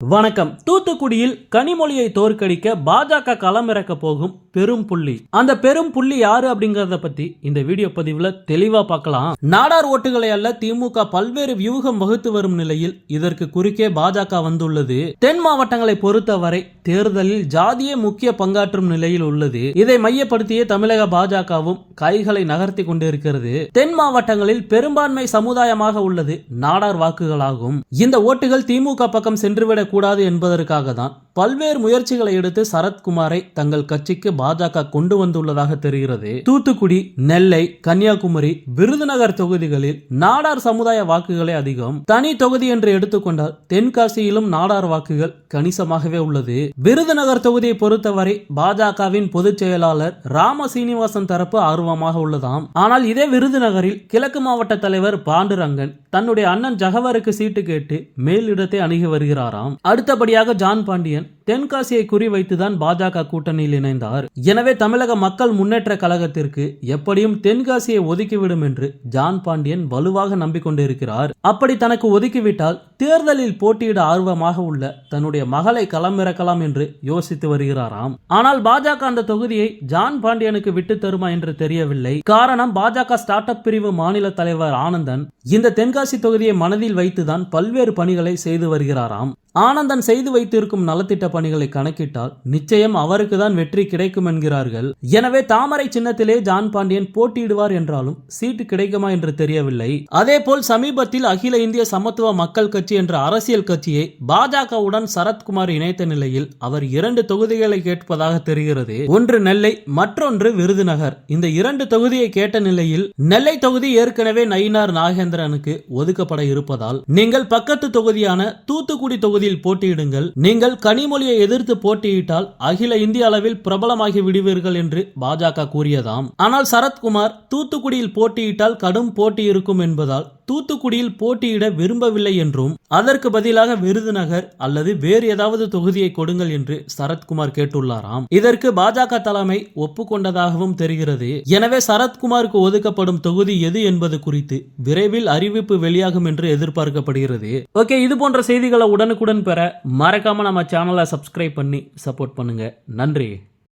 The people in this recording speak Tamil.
வணக்கம். தூத்துக்குடியில் கனிமொழியை தோற்கடிக்க பாஜக களமிறக்க போகும் பெரும் புள்ளி. அந்த பெரும் புள்ளி யாரு அப்படிங்கறத பத்தி இந்த வீடியோ பதிவுல தெளிவா பார்க்கலாம். நாடார் ஓட்டுகளை அல்ல திமுக பல்வேறு வியூகம் வகுத்து வரும் நிலையில் இதற்கு குறுக்கே பாஜக வந்துள்ளது. தென் மாவட்டங்களை பொறுத்தவரை தேர்தலில் ஜாதியே முக்கிய பங்காற்றும் நிலையில் உள்ளது. இதை மையப்படுத்தியே தமிழக பாஜகவும் கைகளை நகர்த்தி கொண்டிருக்கிறது. தென் மாவட்டங்களில் பெரும்பான்மை சமுதாயமாக உள்ளது நாடார் வாக்குகளாகும். இந்த ஓட்டுகள் திமுக பக்கம் சென்றுவிட கூடாது என்பதற்காக தான் பல்வேறு முயற்சிகளை எடுத்து சரத்குமாரை தங்கள் கட்சிக்கு பாஜக கொண்டு வந்துள்ளதாக தெரிகிறது. தூத்துக்குடி, நெல்லை, கன்னியாகுமரி, விருதுநகர் தொகுதிகளில் நாடார் சமுதாய வாக்குகளே அதிகம். தனி தொகுதி என்று எடுத்துக்கொண்டால் தென்காசியிலும் நாடார் வாக்குகள் கணிசமாகவே உள்ளது. விருதுநகர் தொகுதியை பொறுத்தவரை பாஜகவின் பொதுச் செயலாளர் ராம சீனிவாசன் தரப்பு ஆர்வமாக உள்ளதாம். ஆனால் இதே விருதுநகரில் கிழக்கு மாவட்ட தலைவர் பாண்டுரங்கன் தன்னுடைய அண்ணன் ஜகவருக்கு சீட்டு கேட்டு மேலிடத்தை அணுகி வருகிறாராம். அடுத்தபடியாக ஜான் பாண்டியன் தென்காசியை குறிவைத்துதான் பாஜக கூட்டணியில் இணைந்தார். எனவே தமிழக மக்கள் முன்னேற்ற கழகத்திற்கு எப்படியும் தென்காசியை ஒதுக்கிவிடும் என்று ஜான் பாண்டியன் வலுவாக நம்பிக்கொண்டிருக்கிறார். அப்படி தனக்கு ஒதுக்கிவிட்டால் தேர்தலில் போட்டியிட ஆர்வமாக உள்ள தன்னுடைய மகளை களமிறக்கலாம் என்று யோசித்து வருகிறாராம். ஆனால் பாஜக அந்த தொகுதியை ஜான் பாண்டியனுக்கு விட்டு தருமா என்று தெரியவில்லை. காரணம், பாஜக ஸ்டார்ட் அப் பிரிவு மாநில தலைவர் ஆனந்தன் இந்த தென்காசி தொகுதியை மனதில் வைத்துதான் பல்வேறு பணிகளை செய்து வருகிறாராம். ஆனந்தன் செய்து வைத்திருக்கும் நலத்திட்ட பணிகளை கணக்கிட்டால் நிச்சயம் அவருக்கு தான் வெற்றி கிடைக்கும் என்கிறார்கள். எனவே தாமரை சின்னத்திலே ஜான் பாண்டியன் போட்டியிடுவார் என்றாலும் சீட்டு கிடைக்குமா என்று தெரியவில்லை. அதே போல் சமீபத்தில் அகில இந்திய சமத்துவ மக்கள் கட்சி என்ற அரசியல் கட்சியை பாஜகவுடன் சரத்குமார் இணைத்த நிலையில் அவர் 2 தொகுதிகளை கேட்பதாக தெரிகிறது. ஒன்று நெல்லை, மற்றொன்று விருதுநகர். இந்த 2 தொகுதியை கேட்ட நிலையில் நெல்லை தொகுதி ஏற்கனவே நயினார் நாகேந்திரனுக்கு ஒதுக்கப்பட இருப்பதால் நீங்கள் பக்கத்து தொகுதியான தூத்துக்குடி தொகுதியில் போட்டியிடுங்கள். நீங்கள் கனிமொழியை எதிர்த்து போட்டியிட்டால் அகில இந்திய அளவில் பிரபலமாகி விடுவீர்கள் என்று பாஜக கூறியதாம். ஆனால் சரத்குமார் தூத்துக்குடியில் போட்டியிட்டால் கடும் போட்டி இருக்கும் என்பதால் தூத்துக்குடியில் போட்டியிட விரும்பவில்லை என்றும் அதற்கு பதிலாக விருதுநகர் அல்லது வேறு ஏதாவது தொகுதியை கொடுங்கள் என்று சரத்குமார் கேட்டுள்ளாராம். இதற்கு பாஜக தலைமை ஒப்புக்கொண்டதாகவும் தெரிகிறது. எனவே சரத்குமாருக்கு ஒதுக்கப்படும் தொகுதி எது என்பது குறித்து விரைவில் அறிவிப்பு வெளியாகும் என்று எதிர்பார்க்கப்படுகிறது. ஓகே, இது போன்ற செய்திகளை உடனுக்குடன் பெற மறக்காம நம்ம சேனலை சப்ஸ்கிரைப் பண்ணி சப்போர்ட் பண்ணுங்க. நன்றி.